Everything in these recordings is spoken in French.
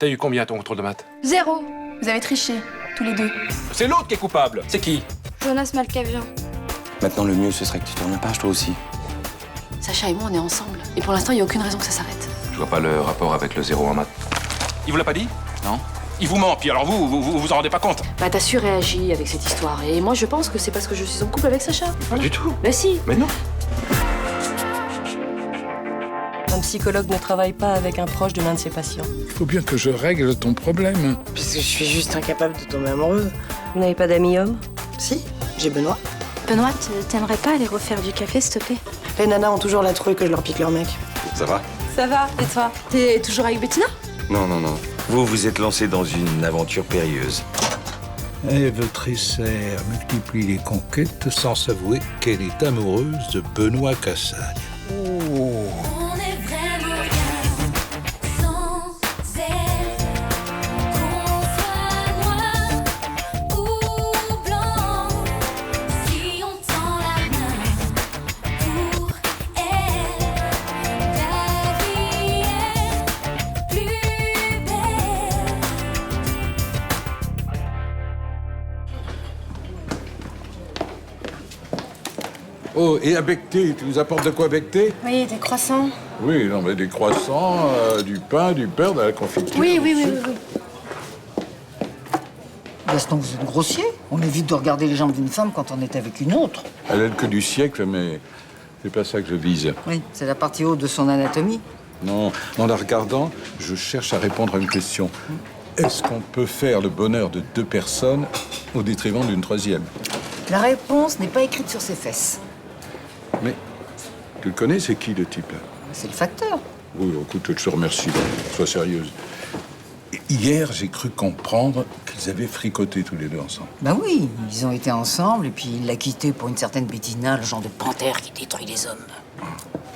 T'as eu combien ton contrôle de maths? 0. Vous avez triché, tous les deux. C'est l'autre qui est coupable. C'est qui? Jonas Malkavian. Maintenant, le mieux, ce serait que tu tournes la page, toi aussi. Sacha et moi, on est ensemble. Et pour l'instant, il n'y a aucune raison que ça s'arrête. Je vois pas le rapport avec le 0 en maths. Il vous l'a pas dit? Non? Il vous ment, puis alors vous en rendez pas compte? Bah, t'as surréagi avec cette histoire. Et moi, je pense que c'est parce que je suis en couple avec Sacha. Pas du tout. Bah si. Mais non. Un psychologue ne travaille pas avec un proche de l'un de ses patients. Il faut bien que je règle ton problème. Parce que je suis juste incapable de tomber amoureuse. Vous n'avez pas d'amis hommes? Si, j'ai Benoît. Benoît, t'aimerais pas aller refaire du café, s'il te plaît? Les nanas ont toujours la trouille que je leur pique leur mec. Ça va? Ça va, et toi? T'es toujours avec Bettina? Non. Vous vous êtes lancé dans une aventure périlleuse. Ève Trisser multiplie les conquêtes sans s'avouer qu'elle est amoureuse de Benoît Cassagne. Oh. On est vraiment bien sans elle. Qu'on soit noir ou blanc, si on tend la main pour elle, la vie est plus belle. Oh, et à becter, tu nous apportes de quoi becter? Oui, des croissants. Oui, non, mais des croissants, du pain, du beurre, de la confiture. Oui. Gaston, vous êtes grossier. On évite de regarder les jambes d'une femme quand on est avec une autre. Elle est que du siècle, mais c'est pas ça que je vise. Oui, c'est la partie haute de son anatomie. Non, en la regardant, je cherche à répondre à une question. Est-ce qu'on peut faire le bonheur de deux personnes au détriment d'une troisième? La réponse n'est pas écrite sur ses fesses. Mais tu le connais, c'est qui le type là? C'est le facteur. Oui, écoute, je te remercie, là. Sois sérieuse. Hier, j'ai cru comprendre qu'ils avaient fricoté tous les deux ensemble. Ben oui, ils ont été ensemble et puis il l'a quitté pour une certaine Bettina, le genre de panthère qui détruit les hommes.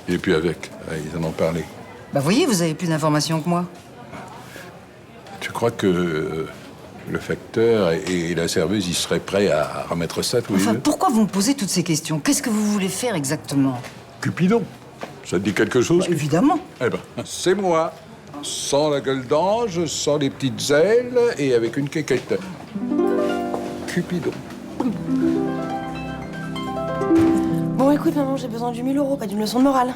Et puis avec, ils en ont parlé. Ben voyez, vous avez plus d'informations que moi. Tu crois que le facteur et la serveuse, ils seraient prêts à remettre ça tous les Enfin, deux? pourquoi vous me posez toutes ces questions? Qu'est-ce que vous voulez faire exactement? Cupidon, ça te dit quelque chose? Évidemment. Eh ben, c'est moi. Sans la gueule d'ange, sans les petites ailes et avec une quéquette. Cupidon. Bon, écoute, maman, j'ai besoin du 1000 €, pas d'une leçon de morale.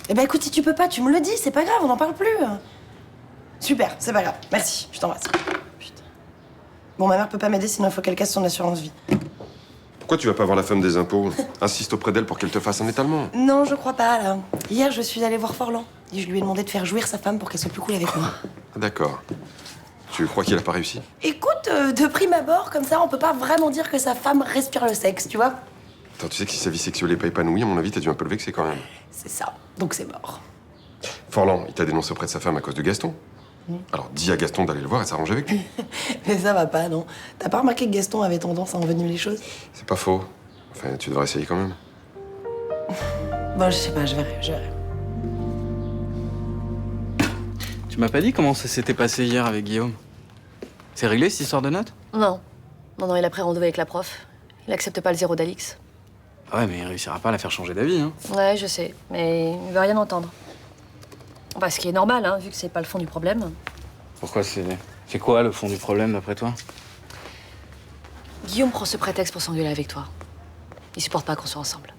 Eh ben, écoute, si tu peux pas, tu me le dis, c'est pas grave, on n'en parle plus. Super, c'est pas grave. Merci, je t'embrasse. Putain. Bon, ma mère peut pas m'aider, sinon il faut qu'elle casse son assurance vie. Pourquoi tu vas pas voir la femme des impôts? Insiste auprès d'elle pour qu'elle te fasse un étalement. Non, je crois pas, là. Hier, je suis allée voir Forlan. Et je lui ai demandé de faire jouir sa femme pour qu'elle soit plus cool avec moi. Ah, d'accord. Tu crois qu'il a pas réussi? Écoute, de prime abord, comme ça, on peut pas vraiment dire que sa femme respire le sexe, tu vois? Attends, tu sais que si sa vie sexuelle est pas épanouie, à mon avis, t'as dû un peu le vexer quand même. C'est ça. Donc c'est mort. Forlan, il t'a dénoncé auprès de sa femme à cause de Gaston. Alors dis à Gaston d'aller le voir et s'arranger avec lui. Mais ça va pas, non? T'as pas remarqué que Gaston avait tendance à envenimer les choses? C'est pas faux. Enfin, tu devrais essayer quand même. Bon, je sais pas, je verrai. Tu m'as pas dit comment ça s'était passé hier avec Guillaume? C'est réglé, cette histoire de notes? Non, il a pris rendez-vous avec la prof. Il accepte pas le 0 d'Alix. Ah ouais, mais il réussira pas à la faire changer d'avis, hein. Ouais, je sais, mais il veut rien entendre. Enfin, ce qui est normal, hein, vu que c'est pas le fond du problème. Pourquoi c'est quoi le fond du problème, d'après toi? Guillaume prend ce prétexte pour s'engueuler avec toi. Il supporte pas qu'on soit ensemble.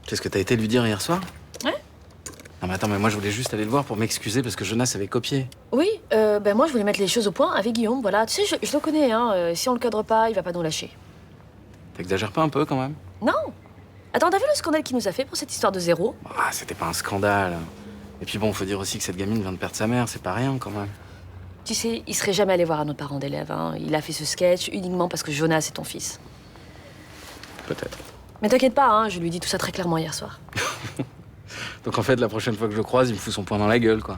C'est ce que t'as été lui dire hier soir? Ouais. Non mais attends, mais moi je voulais juste aller le voir pour m'excuser parce que Jonas avait copié. Oui, moi je voulais mettre les choses au point avec Guillaume, voilà. Tu sais, je le connais, hein. Si on le cadre pas, il va pas nous lâcher. T'exagères pas un peu quand même? Non. Attends, t'as vu le scandale qu'il nous a fait pour cette histoire de 0? Ah, c'était pas un scandale. Et puis bon, faut dire aussi que cette gamine vient de perdre sa mère, c'est pas rien quand même. Tu sais, il serait jamais allé voir un autre parent d'élève, hein. Il a fait ce sketch uniquement parce que Jonas est ton fils. Peut-être. Mais t'inquiète pas, hein, je lui ai dit tout ça très clairement hier soir. Donc en fait, la prochaine fois que je le croise, il me fout son poing dans la gueule, quoi.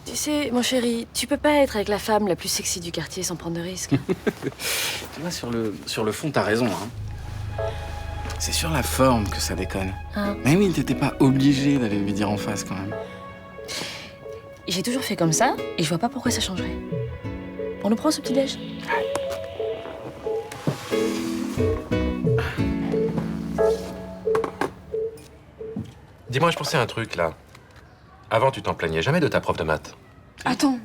Tu sais, mon chéri, tu peux pas être avec la femme la plus sexy du quartier sans prendre de risques. Tu vois, sur le fond, t'as raison, hein. C'est sur la forme que ça déconne. Hein? Mais oui, t'étais pas obligé d'aller lui dire en face, quand même. J'ai toujours fait comme ça, et je vois pas pourquoi ça changerait. On nous prend ce petit-déj? Dis-moi, je pensais à un truc, là. Avant, tu t'en plaignais jamais de ta prof de maths. Attends,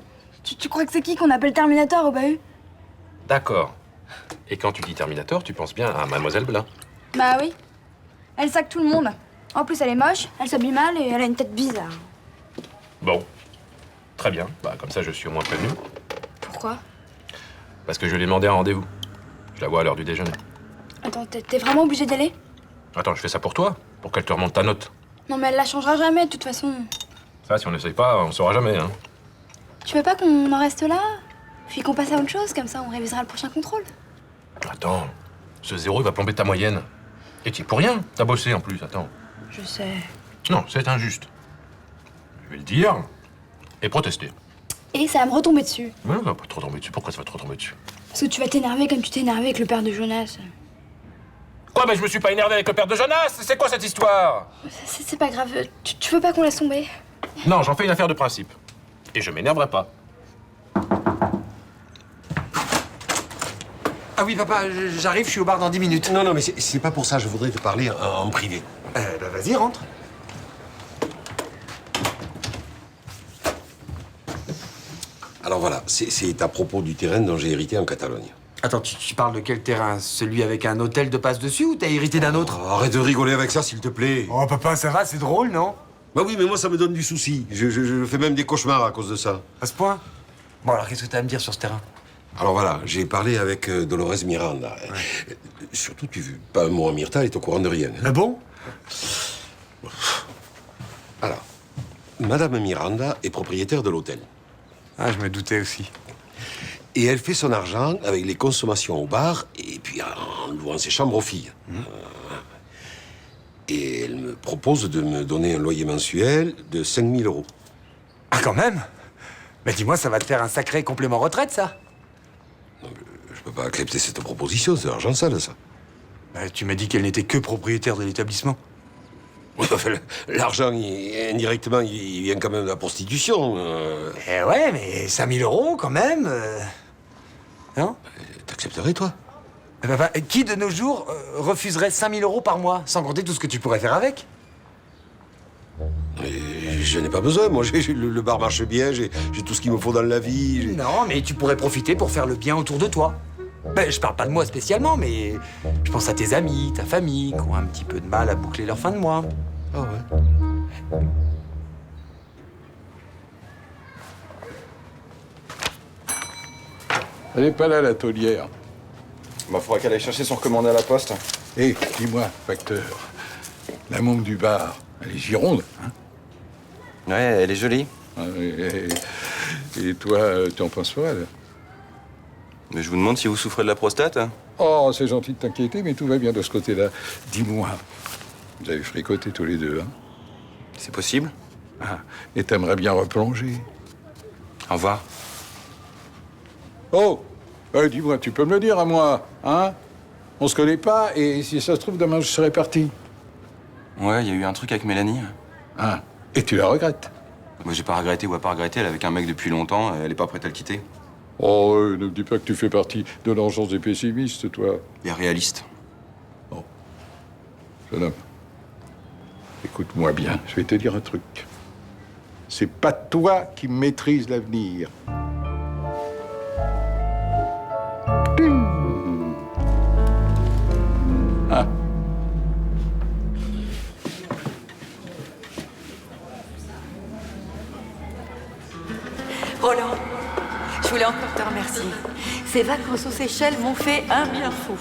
tu crois que c'est qui qu'on appelle Terminator au bahut? D'accord. Et quand tu dis Terminator, tu penses bien à Mademoiselle Blin. Bah oui. Elle sac tout le monde. En plus, elle est moche, elle s'habille mal et elle a une tête bizarre. Bon. Très bien. Bah, comme ça, je suis au moins prévenu. Pourquoi? Parce que je lui ai demandé un rendez-vous. Je la vois à l'heure du déjeuner. Attends, t'es vraiment obligé d'aller? Attends, je fais ça pour toi, pour qu'elle te remonte ta note. Non, mais elle la changera jamais, de toute façon. Ça, si on n'essaye pas, on saura jamais, hein. Tu veux pas qu'on en reste là? Puis qu'on passe à autre chose, comme ça on révisera le prochain contrôle. Attends, ce 0, il va plomber ta moyenne. Et t'y es pour rien, t'as bossé en plus, attends. Je sais. Non, c'est injuste. Je vais le dire et protester. Et ça va me retomber dessus. Mais ça va pas te retomber dessus, pourquoi ça va te retomber dessus? Parce que tu vas t'énerver comme tu t'es énervé avec le père de Jonas. Quoi, mais je me suis pas énervé avec le père de Jonas. C'est quoi cette histoire? C'est pas grave, tu veux pas qu'on laisse tomber? Non, j'en fais une affaire de principe. Et je m'énerverai pas. Ah oui, papa, j'arrive, je suis au bar dans 10 minutes. Non, mais c'est pas pour ça, je voudrais te parler en privé. Bah vas-y, rentre. Alors voilà, c'est à propos du terrain dont j'ai hérité en Catalogne. Attends, tu parles de quel terrain? Celui avec un hôtel de passe dessus ou t'as hérité d'un autre? Oh, arrête de rigoler avec ça, s'il te plaît. Oh, papa, ça va, c'est drôle, non? Bah oui, mais moi, ça me donne du souci. Je fais même des cauchemars à cause de ça. À ce point? Bon, alors qu'est-ce que t'as à me dire sur ce terrain? Alors voilà, j'ai parlé avec Dolores Miranda. Ouais. Surtout, tu veux pas un mot à Myrta, elle est au courant de rien. Ah bon? Alors, Madame Miranda est propriétaire de l'hôtel. Ah, je me doutais aussi. Et elle fait son argent avec les consommations au bar et puis en louant ses chambres aux filles. Et elle me propose de me donner un loyer mensuel de 5 000 euros. Ah, quand même? Mais dis-moi, ça va te faire un sacré complément retraite, ça? Non, mais je peux pas accepter cette proposition, c'est l'argent sale, ça. Bah, tu m'as dit qu'elle n'était que propriétaire de l'établissement. Enfin, l'argent, indirectement, il vient quand même de la prostitution. Eh ouais, mais 5 000 euros, quand même. Non? T'accepterais, toi? Bah, qui de nos jours refuserait 5 000 euros par mois, sans compter tout ce que tu pourrais faire avec? Mais je n'ai pas besoin, moi, le bar marche bien, j'ai tout ce qu'il me faut dans la vie. Non, mais tu pourrais profiter pour faire le bien autour de toi. Ben, je parle pas de moi spécialement, mais je pense à tes amis, ta famille, qui ont un petit peu de mal à boucler leur fin de mois. Ah ouais? Elle n'est pas là, la taulière. Bah, faudra qu'elle aille chercher son recommandé à la poste. Hé, dis-moi, facteur, la montre du bar, elle est gironde, hein? Ouais, elle est jolie. Et toi, tu en penses quoi, là? Mais je vous demande si vous souffrez de la prostate. Oh, c'est gentil de t'inquiéter, mais tout va bien de ce côté-là. Dis-moi, vous avez fricoté tous les deux, hein? C'est possible. Ah, et t'aimerais bien replonger? Au revoir. Oh, dis-moi, tu peux me le dire à moi, hein? On se connaît pas, et si ça se trouve, demain, je serai parti. Ouais, il y a eu un truc avec Mélanie. Ah, et tu la regrettes? Moi, j'ai pas regretté ou à pas regretter. Elle est avec un mec depuis longtemps. Elle est pas prête à le quitter. Oh, ne me dis pas que tu fais partie de l'engeance des pessimistes, toi. Il est réaliste. Oh. Jeune homme, écoute-moi bien, je vais te dire un truc. C'est pas toi qui maîtrise l'avenir. Ah. Roland, je voulais encore te remercier. Ces vacances aux Seychelles m'ont fait un bien fou.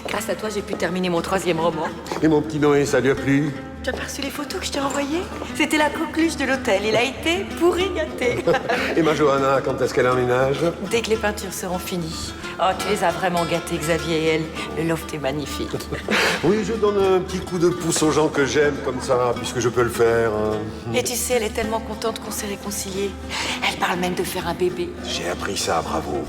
Grâce à toi, j'ai pu terminer mon 3e roman. Et mon petit Noé, ça lui a plu? Tu as perçu les photos que je t'ai envoyées? C'était la coqueluche de l'hôtel. Il a été pourri gâté. Et ma Johanna, quand est-ce qu'elle emménage? Dès que les peintures seront finies. Oh, tu les as vraiment gâtés, Xavier et elle. Le loft est magnifique. Oui, je donne un petit coup de pouce aux gens que j'aime, comme ça, puisque je peux le faire. Et tu sais, elle est tellement contente qu'on s'est réconciliés. Elle parle même de faire un bébé. J'ai appris ça, bravo.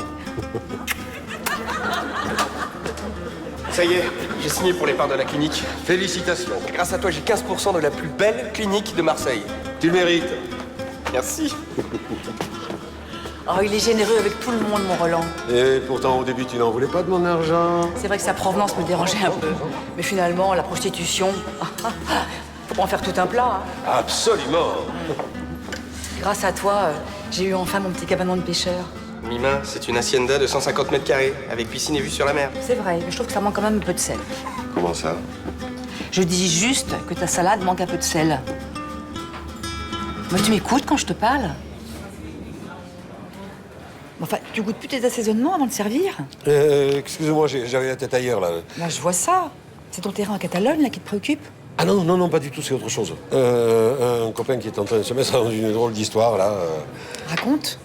Ça y est, j'ai signé pour les parts de la clinique. Félicitations. Grâce à toi, j'ai 15% de la plus belle clinique de Marseille. Tu le mérites. Merci. Oh, il est généreux avec tout le monde, mon Roland. Et pourtant, au début, tu n'en voulais pas de mon argent. C'est vrai que sa provenance me dérangeait un peu. Mais finalement, la prostitution, faut en faire tout un plat. Hein. Absolument. Grâce à toi, j'ai eu enfin mon petit cabanon de pêcheur. Mima, c'est une hacienda de 150 mètres carrés, avec piscine et vue sur la mer. C'est vrai, mais je trouve que ça manque quand même un peu de sel. Comment ça? Je dis juste que ta salade manque un peu de sel. Mais tu m'écoutes quand je te parle? Enfin, tu goûtes plus tes assaisonnements avant de servir? Excusez-moi, j'avais la tête ailleurs, là. Là, je vois ça. C'est ton terrain en Catalogne, là, qui te préoccupe? Ah non, pas du tout, c'est autre chose. Un copain qui est en train de se mettre dans une drôle d'histoire, là. Raconte.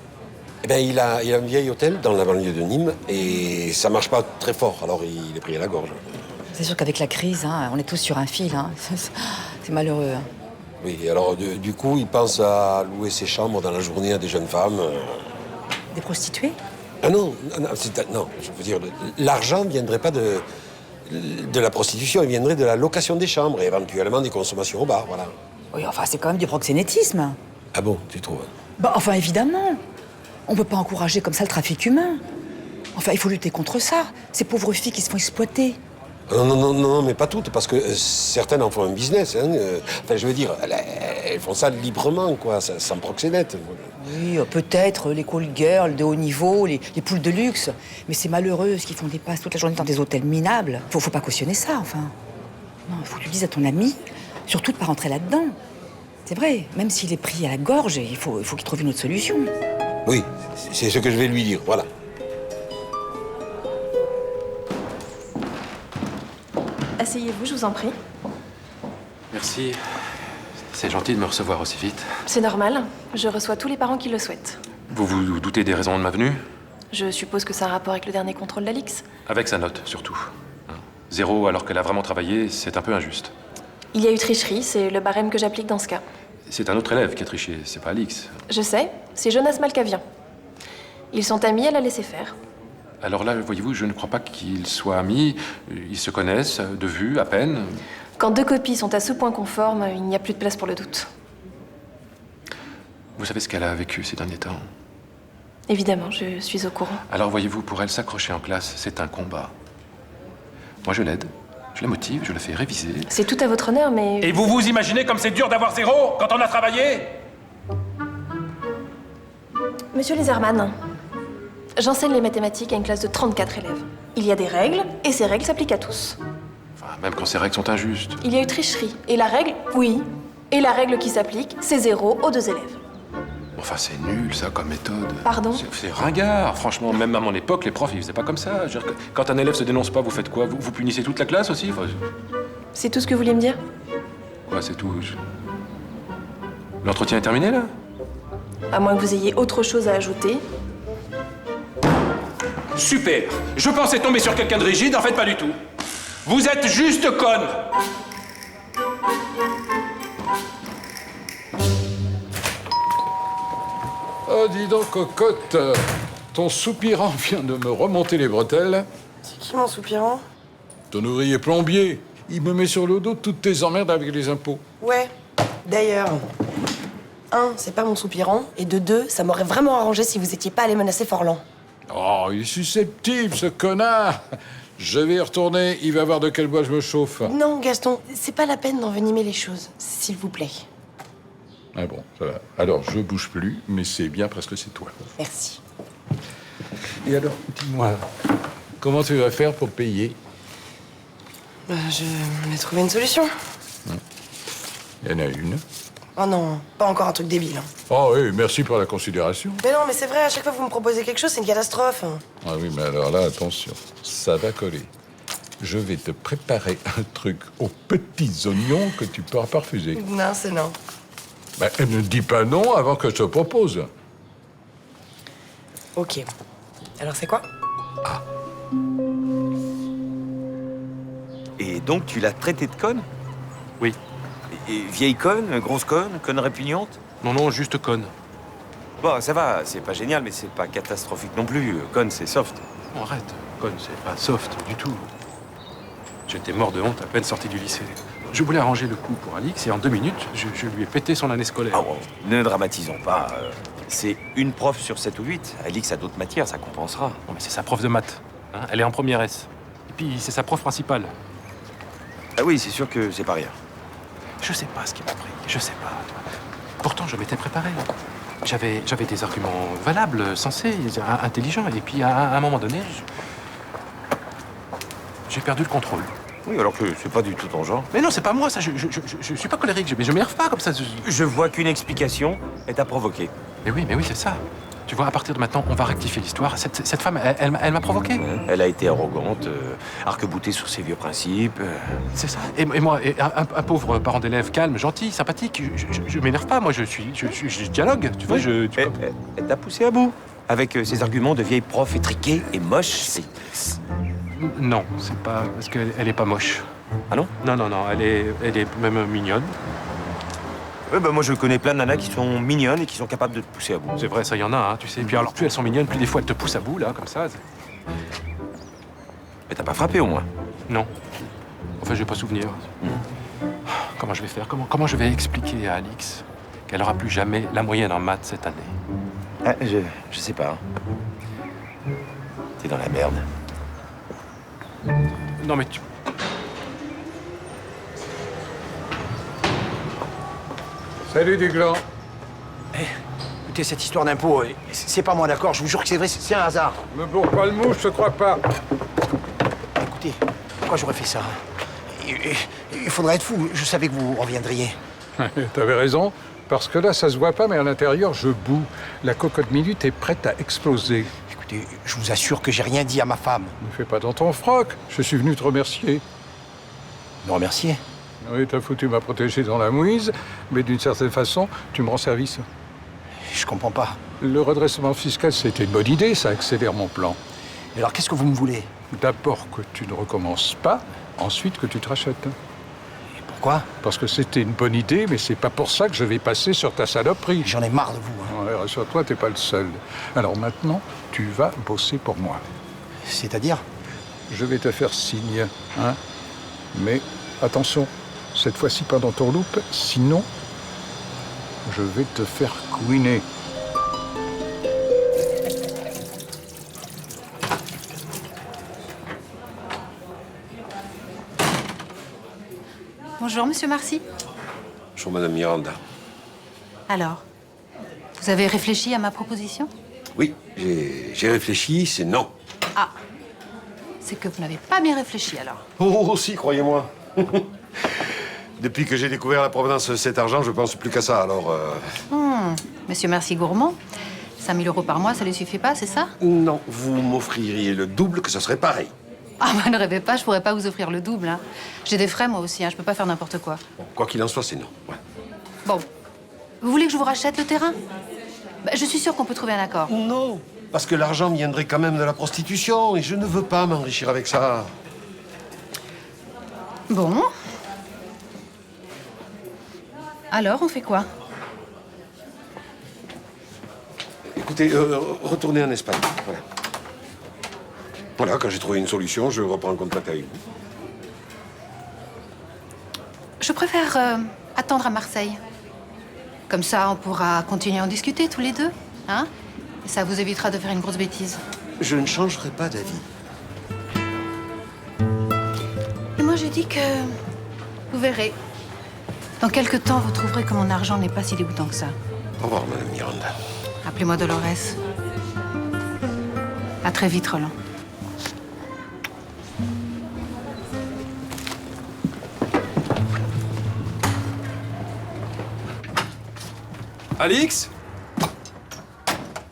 Eh ben, il a un vieil hôtel dans la banlieue de Nîmes, et ça marche pas très fort, alors il est pris à la gorge. C'est sûr qu'avec la crise, hein, on est tous sur un fil. Hein. C'est malheureux. Hein. Oui, alors du coup, il pense à louer ses chambres dans la journée à des jeunes femmes. Des prostituées? Ah non, je veux dire, l'argent ne viendrait pas de la prostitution, il viendrait de la location des chambres et éventuellement des consommations au bar, voilà. Oui, enfin, c'est quand même du proxénétisme. Ah bon, tu trouves? Bah, enfin, évidemment. On peut pas encourager comme ça le trafic humain. Enfin, il faut lutter contre ça. Ces pauvres filles qui se font exploiter. Non, mais pas toutes, parce que certaines en font un business. Hein. Enfin, je veux dire, elles font ça librement, quoi, sans proxénète. Oui, peut-être les call girls de haut niveau, les poules de luxe. Mais c'est malheureux, ce qui font des passes toute la journée dans des hôtels minables. Faut pas cautionner ça, enfin. Non, il faut que tu dises à ton ami, surtout de pas rentrer là-dedans. C'est vrai, même s'il est pris à la gorge, il faut qu'il trouve une autre solution. Oui, c'est ce que je vais lui dire, voilà. Asseyez-vous, je vous en prie. Merci. C'est gentil de me recevoir aussi vite. C'est normal, je reçois tous les parents qui le souhaitent. Vous vous doutez des raisons de ma venue? Je suppose que ça a un rapport avec le dernier contrôle d'Alix. Avec sa note, surtout. 0 alors qu'elle a vraiment travaillé, c'est un peu injuste. Il y a eu tricherie, c'est le barème que j'applique dans ce cas. C'est un autre élève qui a triché, c'est pas Alix. Je sais, c'est Jonas Malkavian. Ils sont amis, elle a laissé faire. Alors là, voyez-vous, je ne crois pas qu'ils soient amis. Ils se connaissent, de vue, à peine. Quand deux copies sont à ce point conformes, il n'y a plus de place pour le doute. Vous savez ce qu'elle a vécu ces derniers temps? Évidemment, je suis au courant. Alors voyez-vous, pour elle, s'accrocher en classe, c'est un combat. Moi, je l'aide, je la motive, je la fais réviser. C'est tout à votre honneur, mais... Et vous vous imaginez comme c'est dur d'avoir 0 quand on a travaillé? Monsieur Lezerman, j'enseigne les mathématiques à une classe de 34 élèves. Il y a des règles, et ces règles s'appliquent à tous. Enfin, même quand ces règles sont injustes. Il y a eu tricherie. Et la règle, oui. Et la règle qui s'applique, c'est 0 aux 2 élèves. Enfin, c'est nul, ça, comme méthode. Pardon? C'est ringard. Franchement, même à mon époque, les profs, ils faisaient pas comme ça. Je veux dire, quand un élève se dénonce pas, vous faites quoi? Vous punissez toute la classe aussi? Enfin, C'est tout ce que vous vouliez me dire? quoi, c'est tout? L'entretien est terminé, là? À moins que vous ayez autre chose à ajouter. Super. Je pensais tomber sur quelqu'un de rigide, en fait, pas du tout. Vous êtes juste conne. Oh, dis donc, cocotte, ton soupirant vient de me remonter les bretelles. C'est qui mon soupirant? Ton ouvrier plombier, il me met sur le dos toutes tes emmerdes avec les impôts. Ouais, d'ailleurs. 1, c'est pas mon soupirant. Et de 2, ça m'aurait vraiment arrangé si vous étiez pas allé menacer Forlan. Oh, il est susceptible, ce connard. Je vais y retourner, il va voir de quel bois je me chauffe. Non, Gaston, c'est pas la peine d'envenimer les choses, s'il vous plaît. Ah bon, ça va. Alors, je bouge plus, mais c'est bien parce que c'est toi. Merci. Et alors, dis-moi, comment tu vas faire pour payer? Je vais trouver une solution. Il y en a une. Oh non, pas encore un truc débile. Hein. Oh oui, merci pour la considération. Mais non, mais c'est vrai, à chaque fois que vous me proposez quelque chose, c'est une catastrophe. Ah oui, mais alors là, attention, ça va coller. Je vais te préparer un truc aux petits oignons que tu pourras pas refuser. Non, c'est non. Ben, ne dis pas non avant que je te propose. Ok. Alors c'est quoi? Et donc, tu l'as traité de conne? Oui. Et vieille conne, grosse conne, conne répugnante? Non, juste conne. Bon, ça va, c'est pas génial, mais c'est pas catastrophique non plus. Conne, c'est soft. Oh, arrête, conne, c'est pas soft du tout. J'étais mort de honte à peine sorti du lycée. Je voulais arranger le coup pour Alix et en 2 minutes, je lui ai pété son année scolaire. Ah bon, ne dramatisons pas. C'est une prof sur 7 ou 8. Alix a d'autres matières, ça compensera. Non, mais c'est sa prof de maths. Hein, elle est en première S. Et puis, c'est sa prof principale. Ah oui, c'est sûr que c'est pas rien. Je sais pas ce qui m'a pris, je sais pas. Pourtant, je m'étais préparé. J'avais des arguments valables, sensés, intelligents. Et puis, à un moment donné, j'ai perdu le contrôle. Oui, alors que c'est pas du tout ton genre. Mais non, c'est pas moi, ça. Je suis pas colérique, mais je m'énerve pas comme ça. Je vois qu'une explication est à provoquer. Mais oui, c'est ça. Tu vois, à partir de maintenant, on va rectifier l'histoire. Cette femme, elle m'a provoqué. Elle a été arrogante, arc-boutée sur ses vieux principes. C'est ça. Et moi, un pauvre parent d'élève calme, gentil, sympathique, je m'énerve pas. Moi, je dialogue. Tu vois, Elle t'a poussé à bout. Avec ses arguments de vieille prof étriquée et moche. Non, c'est pas parce qu'elle est pas moche. Ah non? Non, elle est même mignonne. Ouais, bah moi je connais plein de nanas qui sont mignonnes et qui sont capables de te pousser à bout. C'est vrai, ça y en a, hein, tu sais. Et puis alors, plus elles sont mignonnes, plus des fois elles te poussent à bout, là, comme ça. Mais t'as pas frappé au moins? Non. Enfin, j'ai pas souvenir. Comment je vais faire? Comment je vais expliquer à Alix qu'elle aura plus jamais la moyenne en maths cette année? Ah, je sais pas. T'es dans la merde. Non, mais tu... Salut, Duglan. Écoutez, cette histoire d'impôt, c'est pas moi, d'accord? Je vous jure que c'est vrai, c'est un hasard. Me bourre pas le mou, je te crois pas. Écoutez, pourquoi j'aurais fait ça? Il faudrait être fou, je savais que vous reviendriez. T'avais raison, parce que là, ça se voit pas, mais à l'intérieur, je boue. La cocotte minute est prête à exploser. Écoutez, je vous assure que j'ai rien dit à ma femme. Ne fais pas dans ton froc, je suis venu te remercier. Me remercier? Oui, t'as foutu ma protégée dans la mouise, mais d'une certaine façon, tu me rends service. Je comprends pas. Le redressement fiscal, c'était une bonne idée, ça accélère mon plan. Et alors, qu'est-ce que vous me voulez? D'abord que tu ne recommences pas, ensuite que tu te rachètes. Et pourquoi? Parce que c'était une bonne idée, mais c'est pas pour ça que je vais passer sur ta saloperie. J'en ai marre de vous. Ouais, rassure-toi, t'es pas le seul. Alors maintenant, tu vas bosser pour moi. C'est-à-dire? Je vais te faire signe, hein. Mais attention, cette fois-ci pas dans ton loupe, sinon, je vais te faire couiner. Bonjour, monsieur Marcy. Bonjour, madame Miranda. Alors, vous avez réfléchi à ma proposition? Oui, j'ai réfléchi, c'est non. Ah, c'est que vous n'avez pas bien réfléchi alors. Oh, si, croyez-moi. Depuis que j'ai découvert la provenance de cet argent, je pense plus qu'à ça, alors... Monsieur Marcy gourmand, 5 000 € par mois, ça ne suffit pas, c'est ça? Non, vous m'offririez le double, que ce serait pareil. Ah bah ne rêvez pas, je pourrais pas vous offrir le double. Hein. J'ai des frais moi aussi, hein, je peux pas faire n'importe quoi. Bon, quoi qu'il en soit, c'est non. Ouais. Bon, vous voulez que je vous rachète le terrain? Bah, je suis sûre qu'on peut trouver un accord. Non, parce que l'argent viendrait quand même de la prostitution, et je ne veux pas m'enrichir avec ça. Bon. Alors, on fait quoi? Écoutez, retournez en Espagne, voilà. Voilà, quand j'ai trouvé une solution, je reprends contact avec vous. Je préfère attendre à Marseille. Comme ça, on pourra continuer à en discuter tous les deux, hein? Et ça vous évitera de faire une grosse bêtise. Je ne changerai pas d'avis. Et moi, je dis que... Vous verrez. Dans quelques temps, vous trouverez que mon argent n'est pas si dégoûtant que ça. Au revoir, madame Miranda. Appelez-moi Dolores. À très vite, Roland. Alix?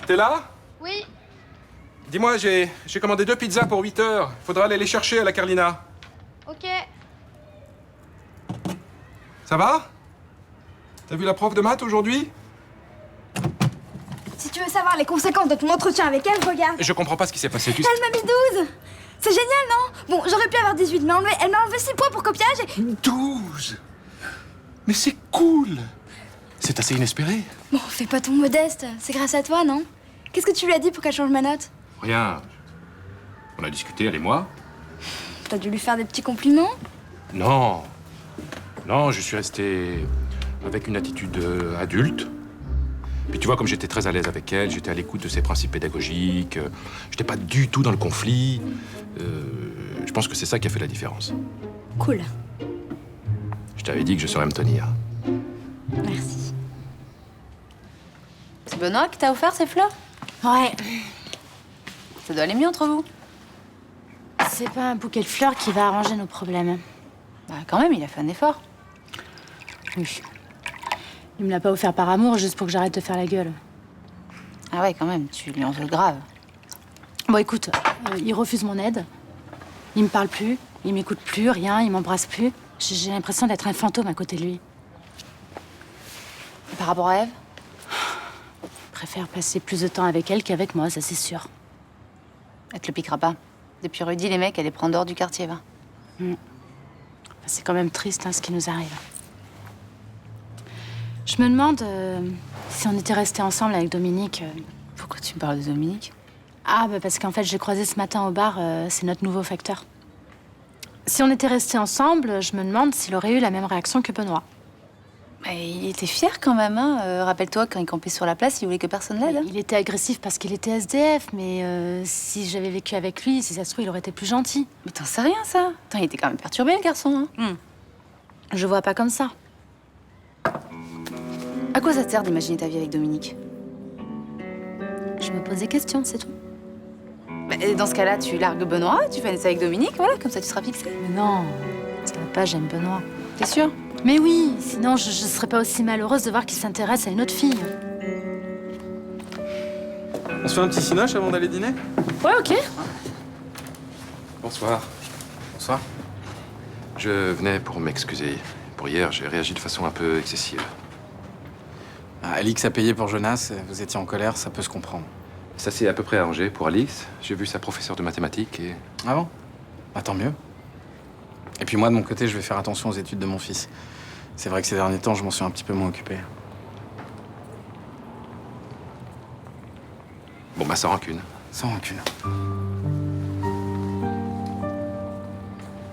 T'es là? Oui. Dis-moi, j'ai commandé 2 pizzas pour 8 heures. Faudra aller les chercher à la Carlina. Ok. Ça va? T'as vu la prof de maths aujourd'hui? Si tu veux savoir les conséquences de ton entretien avec elle, regarde. Je comprends pas ce qui s'est passé. Elle m'a mis 12. C'est génial, non? Bon, j'aurais pu avoir 18, mais elle m'a enlevé 6 points pour copiage et... 12? Mais c'est cool! C'est assez inespéré. Bon, fais pas ton modeste. C'est grâce à toi, non? Qu'est-ce que tu lui as dit pour qu'elle change ma note? Rien. On a discuté, elle et moi. T'as dû lui faire des petits compliments? Non. Non, je suis resté avec une attitude adulte. Puis tu vois, comme j'étais très à l'aise avec elle, j'étais à l'écoute de ses principes pédagogiques, j'étais pas du tout dans le conflit. Je pense que c'est ça qui a fait la différence. Cool. Je t'avais dit que je saurais me tenir. Merci. C'est Benoît qui t'a offert ces fleurs? Ouais. Ça doit aller mieux entre vous. C'est pas un bouquet de fleurs qui va arranger nos problèmes. Bah quand même, il a fait un effort. Oui. Il me l'a pas offert par amour, juste pour que j'arrête de faire la gueule. Ah ouais, quand même, tu lui en veux grave. Bon, écoute, il refuse mon aide. Il me parle plus, il m'écoute plus, rien, il m'embrasse plus. J'ai l'impression d'être un fantôme à côté de lui. Et par rapport à Ève? Je préfère passer plus de temps avec elle qu'avec moi, ça c'est sûr. Elle te le piquera pas. Depuis Rudy, les mecs, elle les prend dehors du quartier, va. Enfin, c'est quand même triste, hein, ce qui nous arrive. Je me demande si on était restés ensemble avec Dominique. Pourquoi tu me parles de Dominique? Ah, bah parce qu'en fait, j'ai croisé ce matin au bar, c'est notre nouveau facteur. Si on était restés ensemble, je me demande s'il aurait eu la même réaction que Benoît. Mais il était fier quand même, hein. Rappelle-toi, quand il campait sur la place, il voulait que personne l'aide. Il était agressif parce qu'il était SDF, mais si j'avais vécu avec lui, si ça se trouve, il aurait été plus gentil. Mais t'en sais rien, ça. Attends, il était quand même perturbé, le garçon. Hein. Je vois pas comme ça. À quoi ça te sert d'imaginer ta vie avec Dominique? Je me pose des questions, c'est tout. Bah, dans ce cas-là, tu largues Benoît, tu fais ça avec Dominique, voilà, comme ça tu seras fixée. Mais non, ça va pas, j'aime Benoît. T'es sûre? Mais oui, sinon je serais pas aussi malheureuse de voir qu'il s'intéresse à une autre fille. On se fait un petit cinoche avant d'aller dîner? Ouais, ok. Bonsoir. Bonsoir. Je venais pour m'excuser. Pour hier, j'ai réagi de façon un peu excessive. Alix a payé pour Jonas, vous étiez en colère, ça peut se comprendre. Ça s'est à peu près arrangé pour Alice. J'ai vu sa professeure de mathématiques et... Ah bon? Bah tant mieux. Et puis moi, de mon côté, je vais faire attention aux études de mon fils. C'est vrai que ces derniers temps, je m'en suis un petit peu moins occupé. Bon, bah sans rancune. Sans rancune.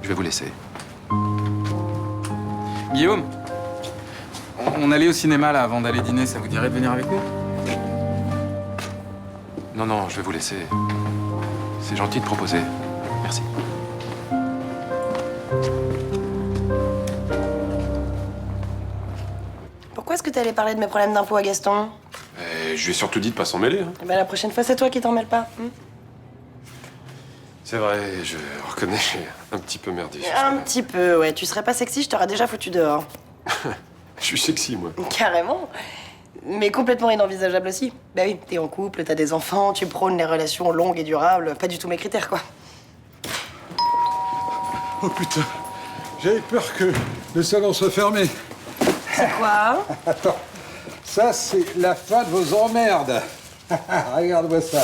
Je vais vous laisser. Guillaume, on allait au cinéma là avant d'aller dîner, ça vous dirait de venir avec nous? Non, non, je vais vous laisser. C'est gentil de proposer. Merci. Pourquoi est-ce que t'es allé parler de mes problèmes d'impôts à Gaston? Je lui ai surtout dit de pas s'en mêler. Hein. Eh ben, la prochaine fois, c'est toi qui t'en mêles pas. C'est vrai, je reconnais, j'ai un petit peu merdé. Un petit peu, ouais. Tu serais pas sexy, je t'aurais déjà foutu dehors. Je suis sexy, moi. Carrément. Mais complètement inenvisageable aussi. Bah oui, t'es en couple, t'as des enfants, tu prônes les relations longues et durables. Pas du tout mes critères, quoi. Oh putain, j'avais peur que le salon soit fermé. C'est quoi? Attends, ça c'est la fin de vos emmerdes. Regarde-moi ça.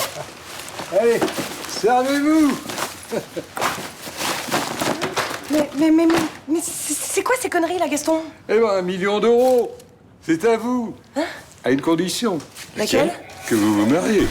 Allez, servez-vous. Mais c'est quoi ces conneries, là, Gaston? Eh ben, 1 million d'euros. C'est à vous. Hein? À une condition. Laquelle? Que vous vous mariez.